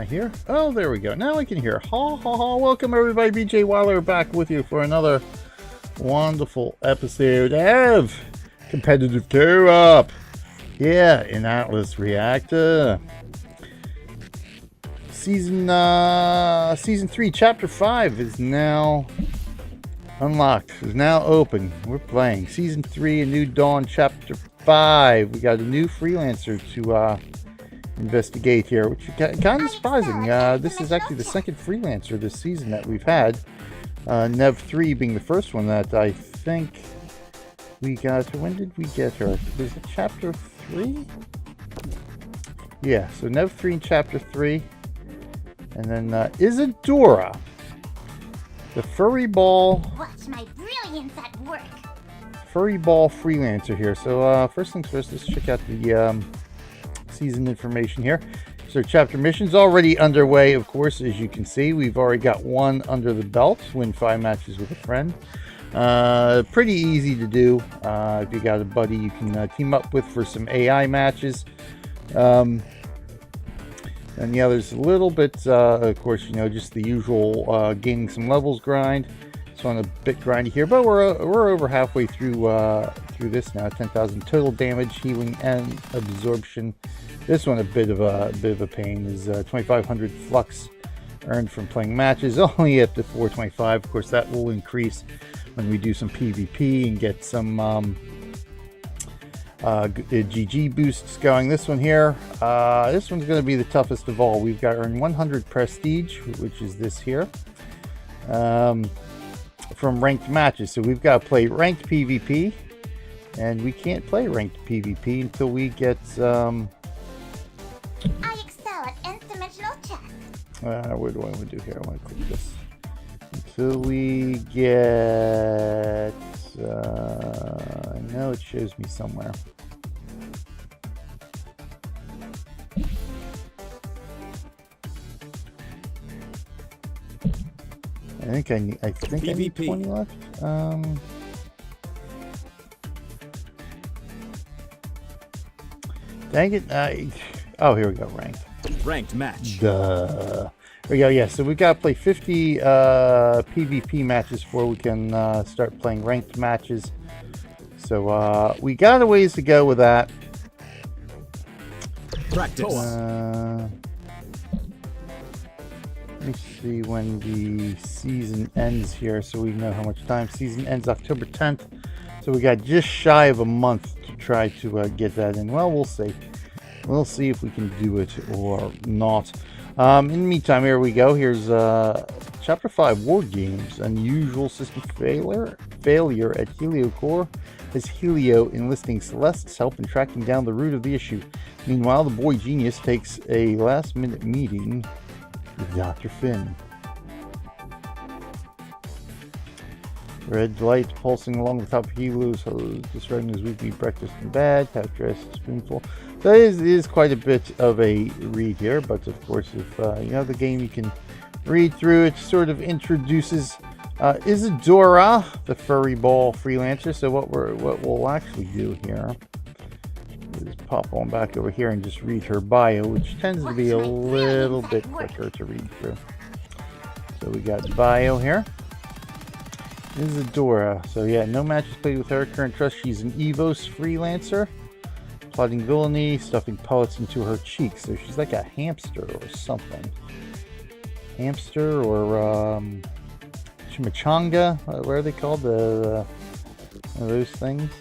I hear? Oh, there we go. Now I can hear. Ha ha ha. Welcome everybody. BJ Weiler back with you for another wonderful episode of Competitive Co-op. Yeah, in Atlas Reactor. Season 3, Chapter 5 is now unlocked. Is now open. We're playing Season 3, A New Dawn, Chapter 5. We got a new freelancer to investigate here, which is kind of surprising. This is actually the second freelancer this season that we've had. Nev 3 being the first one that I think we got. When did we get her? Was it Chapter 3? Yeah, so Nev 3 in Chapter 3. And then Isadora, the Furryball. Watch my brilliance at work. Furryball freelancer here. So first things first, let's check out the season information here. So chapter missions already underway, of course, as you can see. We've already got one under the belt. Win 5 matches with a friend. Pretty easy to do. If you got a buddy you can team up with for some AI matches. And the other's a little bit, of course, you know, just the usual gaining some levels grind. This one a bit grindy here, but we're over halfway through this now. 10,000 total damage, healing, and absorption. This one a bit of a pain is 2,500 flux earned from playing matches, only up to 425. Of course, that will increase when we do some PvP and get some GG boosts going. This one here, this one's going to be the toughest of all. We've got earned 100 prestige, which is this here, from ranked matches. So we've got to play ranked PvP, and we can't play ranked PvP until we get I excel at nth-dimensional chess. what do I want to do here? I want to click this until we get I know it shows me somewhere. I think I need 20 left. Dang it! Oh, here we go. Ranked match. Duh. There we go. Yeah, so we got to play 50 PvP matches before we can start playing ranked matches. So we got a ways to go with that. Practice. Let me see when the season ends here, so we know how much time. Season ends October 10th, so we got just shy of a month to try to get that in. Well, we'll see. We'll see if we can do it or not. In the meantime, here we go. Here's Chapter 5, War Games. Unusual system failure at Helio Core has Helio enlisting Celeste's help in tracking down the root of the issue. Meanwhile, the boy genius takes a last-minute meeting with Dr. Finn. Red light pulsing along the top of Helio's, describing his weekly breakfast in bed, half dressed, spoonful. So it is quite a bit of a read here, but of course, if you have the game, you can read through it. Sort of introduces Isadora, the Furryball freelancer. So what we'll actually do here is pop on back over here and just read her bio, which tends to be a little bit quicker to read through. So we got bio here. Isadora. So yeah, no matches played with her. Current trust, she's an Evos freelancer. Plotting villainy, stuffing pellets into her cheeks. So she's like a hamster or something. Hamster or chimichanga. What are they called? Those things.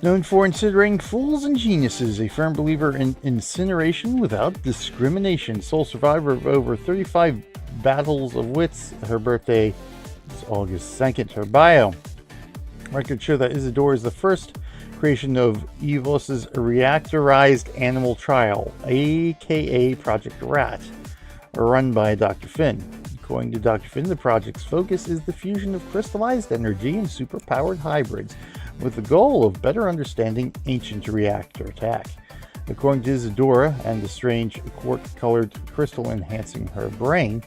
Known for incinerating fools and geniuses, a firm believer in incineration without discrimination. Sole survivor of over 35 battles of wits. Her birthday is August 2nd. Her bio. Records show that Isadora is the first creation of Evos's reactorized animal trial, aka Project Rat, run by Dr. Finn. According to Dr. Finn, the project's focus is the fusion of crystallized energy and superpowered hybrids, with the goal of better understanding ancient reactor attack. According to Isadora and the strange quartz-colored crystal enhancing her brain,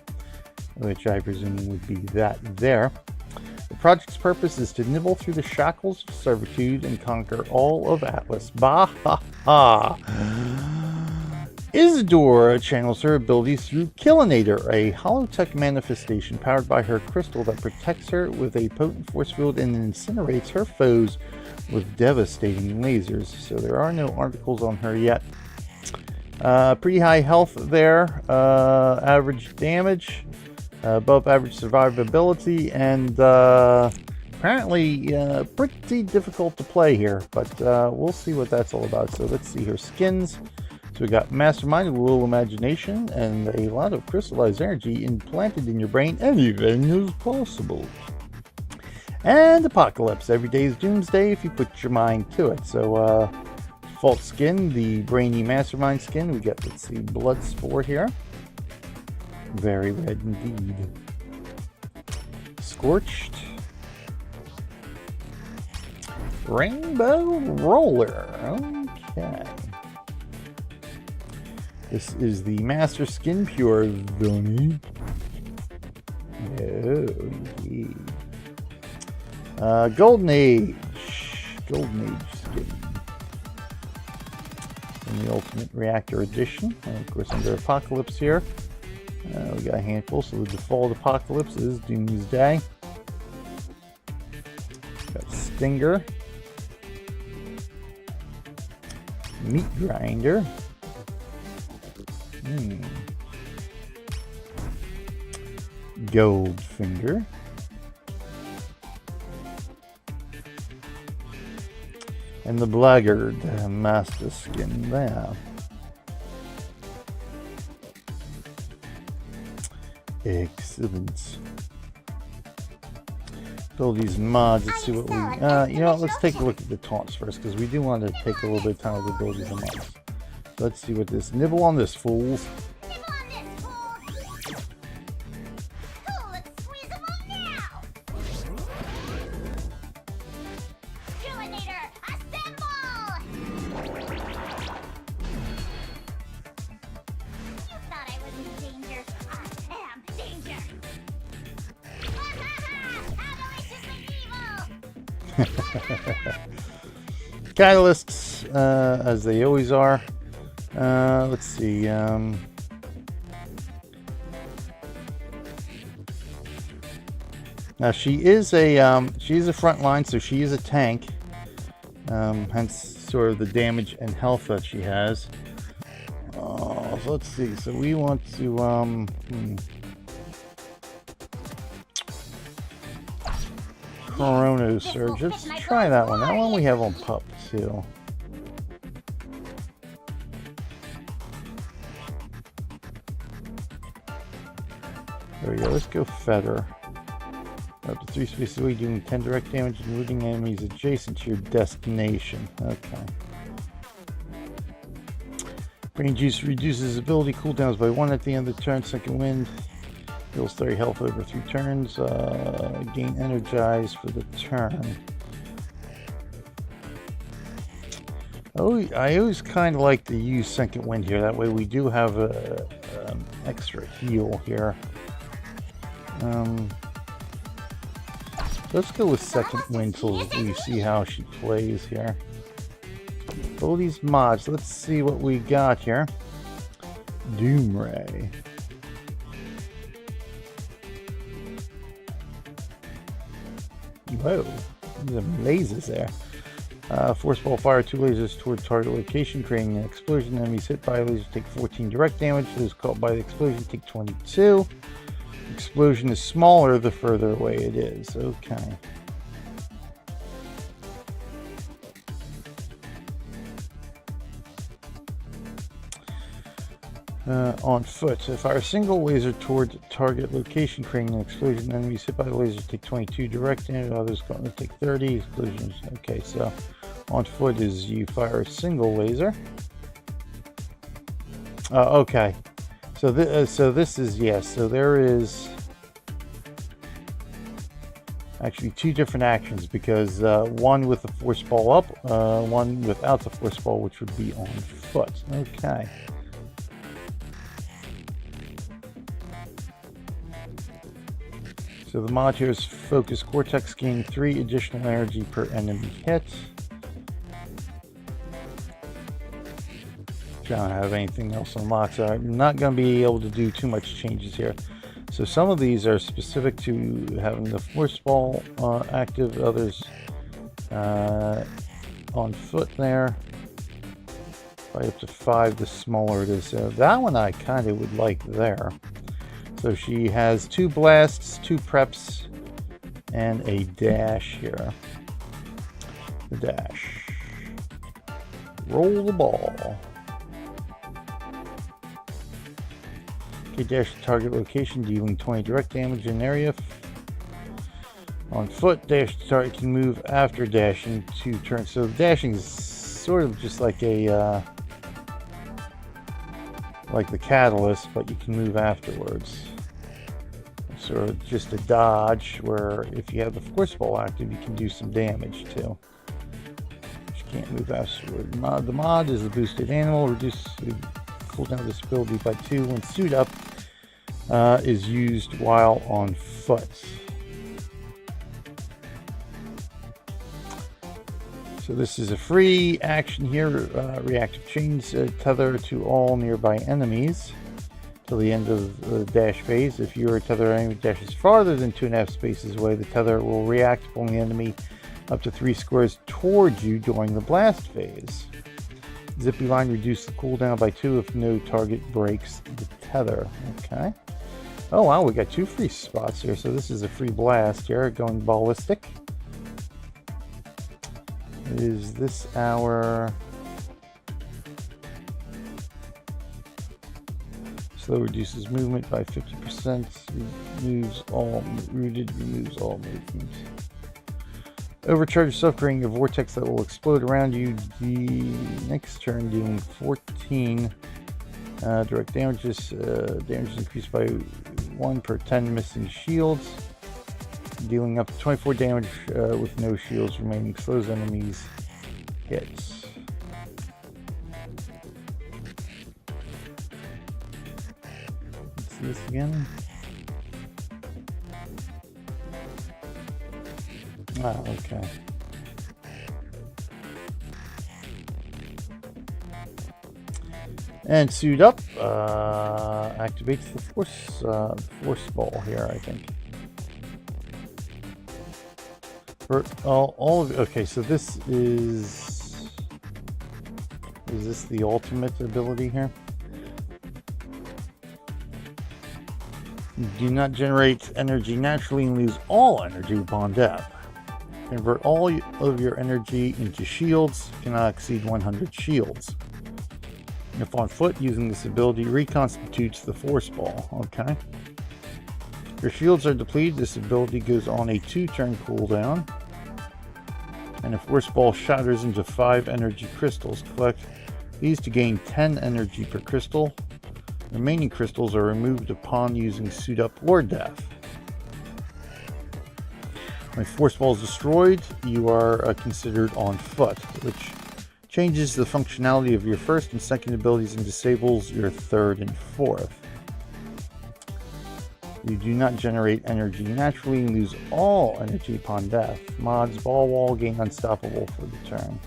which I presume would be that there, the project's purpose is to nibble through the shackles of servitude and conquer all of Atlas. Bah ha ha! Isadora channels her abilities through Killinator, a holotech manifestation powered by her crystal that protects her with a potent force field and incinerates her foes with devastating lasers. So there are no articles on her yet. Pretty high health there, average damage, above average survivability, and apparently pretty difficult to play here, but we'll see what that's all about. So let's see her skins. So we got Mastermind, a little imagination, and a lot of crystallized energy implanted in your brain. Anything is possible. And Apocalypse. Every day is Doomsday if you put your mind to it. So default skin, the Brainy Mastermind skin. We got, let's see, Blood Spore here. Very red indeed. Scorched. Rainbow Roller. Okay. This is the Master Skin Pure Villainy. Oh, indeed. Golden Age. Golden Age skin. In the Ultimate Reactor Edition. And of course, under Apocalypse here. We got a handful, so the default Apocalypse is Doomsday. Got Stinger. Meat Grinder. Goldfinger. And the Blackguard Master Skin there. Excellent. Abilities mods. Let's see what we. You know what? Let's take a look at the taunts first, because we do want to take a little bit of time with abilities and mods. Let's see what this. Nibble on this, fools. Nibble on this, fools! Cool, let's squeeze them all now! Killinator, assemble! You thought I was in danger. I am danger! How deliciously evil! Catalysts, as they always are. Let's see. Now she is a frontline, so she is a tank. Hence, sort of the damage and health that she has. So let's see. So we want to Chrono Surge. Let's try that one. That one we have on pup too. There we go. Let's go Feather. Up to 3 spaces away, doing 10 direct damage and looting enemies adjacent to your destination. Okay. Brain Juice reduces ability cooldowns by 1 at the end of the turn. Second Wind heals 30 health over 3 turns. Gain Energize for the turn. Oh, I always kind of like to use Second Wind here. That way we do have a extra heal here. Let's go with Second Wind till we see how she plays here. All these mods. Let's see what we got here. Doomray. Whoa, some lasers there. Forceball, fire 2 lasers toward target location, creating an explosion. Enemies hit by lasers take 14 direct damage. Those caught by the explosion take 22. Explosion is smaller the further away it is. Okay. On foot. So fire a single laser towards target location, creating an explosion. Enemies hit by the laser take 22 direct damage. Others take 30. Explosions. Okay, so on foot is you fire a single laser. Okay. So this is, yes. So there is actually 2 different actions, because one with the force ball up, one without the force ball, which would be on foot. Okay. So the mod here is Focus Cortex, gain 3 additional energy per enemy hit. I don't have anything else unlocked, so I'm not going to be able to do too much changes here. So some of these are specific to having the Forceball active, others on foot there. Probably up to 5, the smaller it is. So that one I kind of would like there. So she has 2 blasts, 2 preps, and a dash here. The dash. Roll the ball. Okay, dash to target location, dealing 20 direct damage in area. On foot, dash to target can move after dashing 2 turns. So dashing is sort of just like a like the catalyst, but you can move afterwards. Sort of just a dodge, where if you have the Forceball active, you can do some damage too. Can't move afterward. The mod is a boosted animal. Reduce the cooldown of this ability by 2 when suit up. Is used while on foot. So this is a free action here. Reactive chains tether to all nearby enemies till the end of the dash phase. If your tether enemy dashes farther than 2.5 spaces away, the tether will react, pulling the enemy up to 3 squares towards you during the blast phase. Zippy line reduce the cooldown by 2 if no target breaks the tether. Okay. Oh wow, we got 2 free spots here. So this is a free blast here, going ballistic. Is this our slow reduces movement by 50%, removes all movement. Overcharge yourself, creating a vortex that will explode around you. The next turn, doing 14 direct damages. Damage is increased by 1 per 10 missing shields. Dealing up to 24 damage with no shields remaining. Slows enemies hits. What's this again? Ah, okay. And suit up activates the Forceball here, I think. For all of okay, so this is this the ultimate ability here? Do not generate energy naturally and lose all energy upon death. Convert all of your energy into shields. Cannot exceed 100 shields. If on foot, using this ability reconstitutes the Forceball. Okay. If your shields are depleted, this ability goes on a 2-turn cooldown. And if Forceball shatters into 5 energy crystals, collect these to gain 10 energy per crystal. Remaining crystals are removed upon using suit up or death. When Forceball is destroyed, you are considered on foot, which changes the functionality of your first and second abilities and disables your third and fourth. You do not generate energy naturally and lose all energy upon death. Mods Ball Wall gain unstoppable for the turn.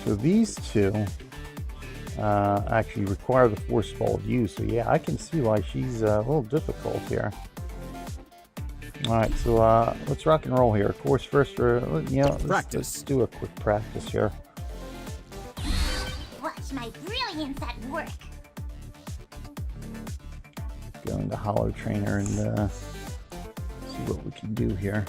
So these two actually require the Forceball use. So yeah, I can see why she's a little difficult here. Alright, so let's rock and roll here. Of course, first, let's do a quick practice here. Watch my brilliance at work. Go into Hollow Trainer and see what we can do here.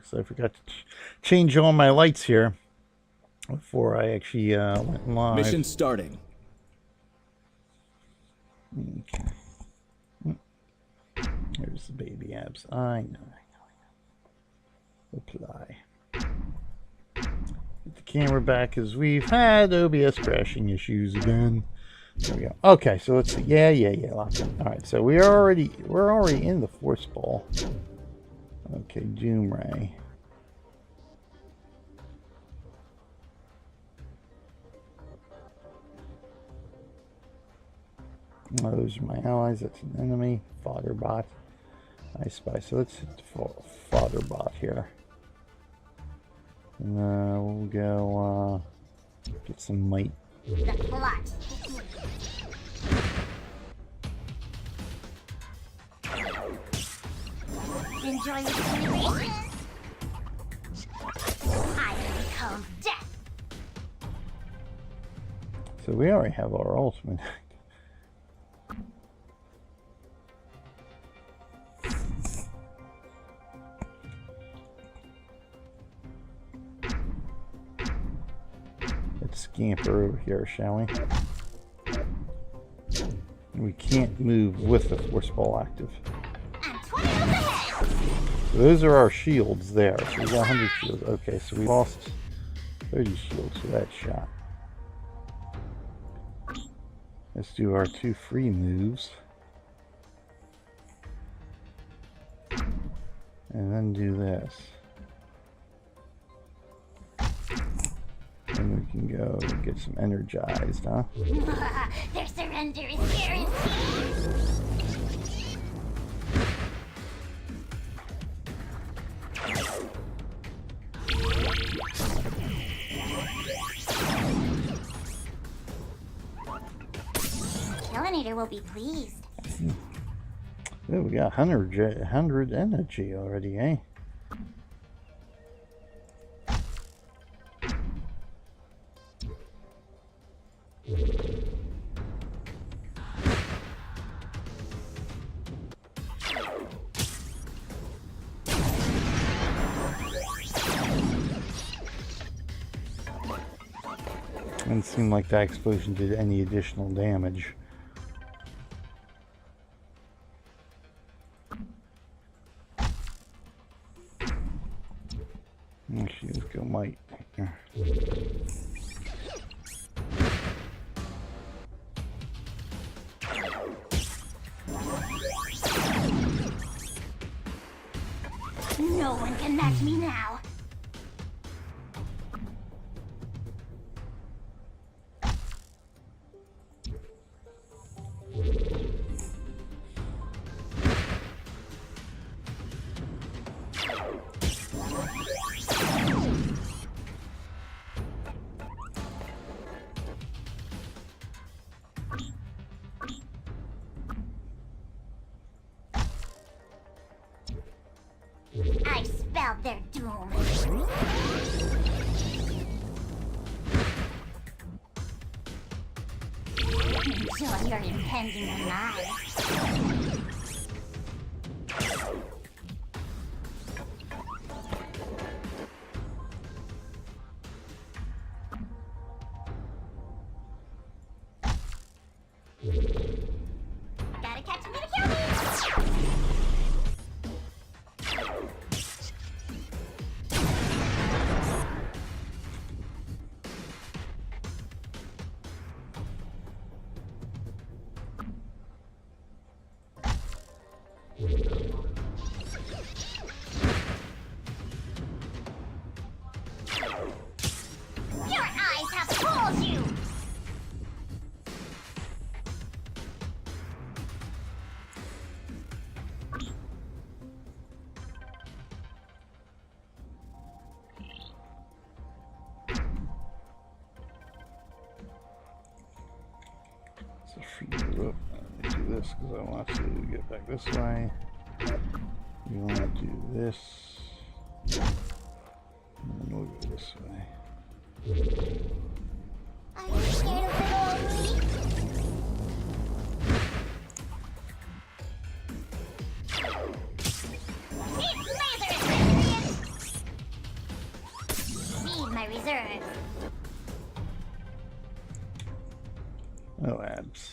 So I forgot to change all my lights here before I actually went live. Mission starting. Okay. Here's the baby abs. I know. Apply. Get the camera back, as we've had OBS crashing issues again. There we go. Okay, so let's see. Yeah. Locked in. All right, so we're already in the Forceball. Okay, Doom Ray. Oh, those are my allies. That's an enemy. Fodder bot. I spy. So let's hit the fodder bot here. And we'll go get some might. The plot. Enjoy your simulation. I become death. So we already have our ultimate. Let's scamper over here, shall we? We can't move with the Forceball active. I'm 20 moves ahead. So those are our shields there. So we got 100 shields. Okay, so we lost 30 shields for that shot. Let's do our 2 free moves. And then do this. And we can go get some energized, huh? Their surrender is guaranteed. Kellinator will be pleased. Oh, we got 100 energy already, eh? Didn't seem like that explosion did any additional damage. Actually, let's go might. Here. No one can match me now. I spelled their doom. Enjoy your impending demise. Gotta catch him to kill me! Your eyes have fooled you! So free move up. Let me do this because I want to get back this way. We want to do this. And then we'll go this way. Are you scared of little old me? It's laser experience! Need my reserves. Oh, abs.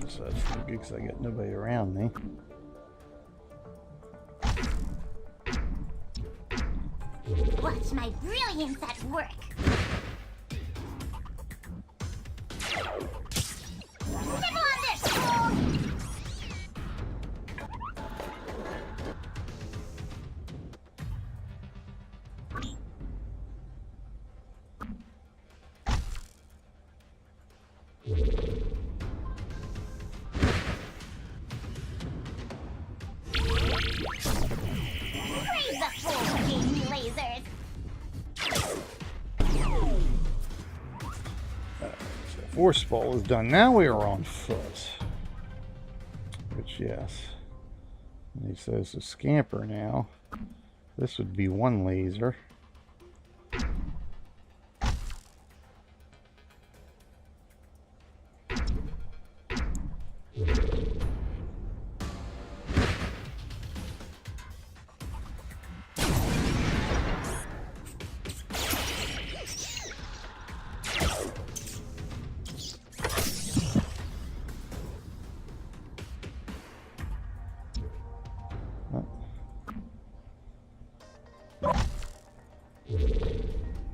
So that's pretty good because I got nobody around me. Watch my brilliance at work. Nibble on this, fool! Forceball is done. Now we are on foot. Which, yes. And he says a scamper now. This would be one laser.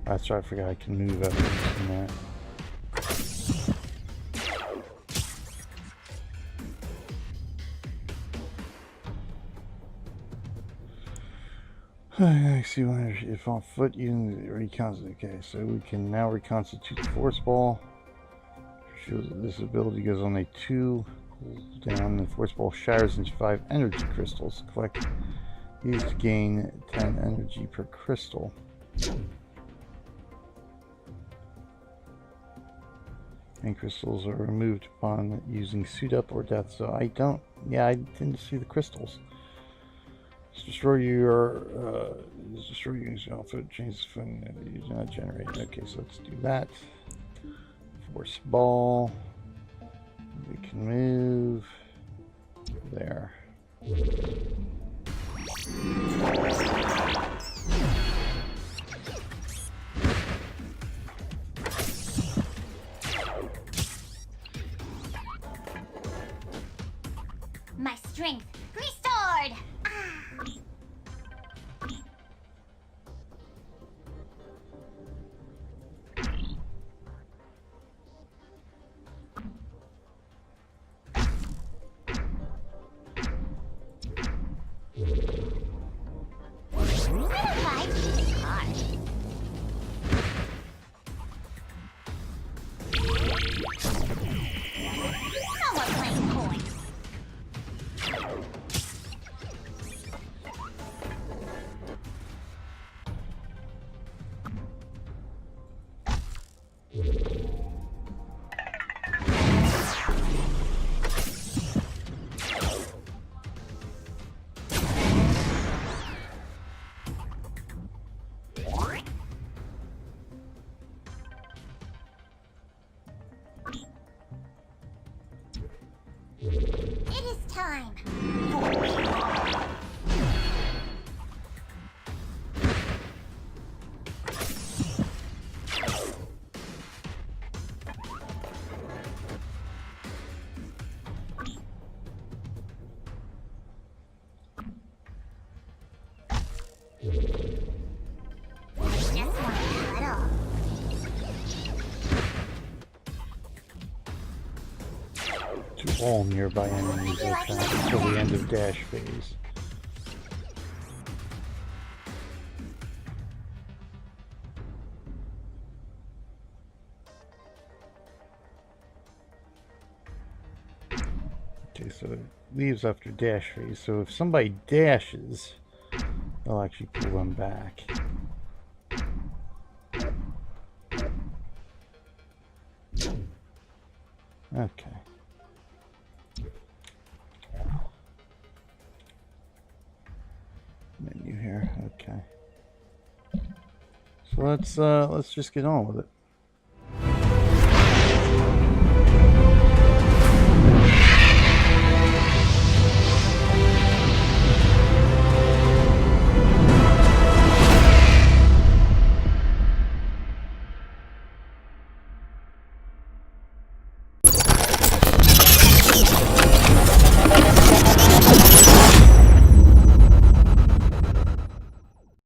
That's right, I forgot I can move up from that. I see if on foot you can reconstitute. Okay, so we can now reconstitute the Forceball. Shows that this ability goes on a 2 cooldown. The Forceball shatters into 5 energy crystals. Collect these to gain 10 energy per crystal. And crystals are removed upon using suit up or death. So I don't. Yeah, I didn't see the crystals. Destroy your outfit, change the phone, you do not generate. Okay, so let's do that. Forceball. We can move there. My strength restored! Time. All nearby enemies until the end of dash phase. Okay, so it leaves after dash phase. So if somebody dashes, they'll actually pull them back. Okay. Menu here. Okay. So let's just get on with it.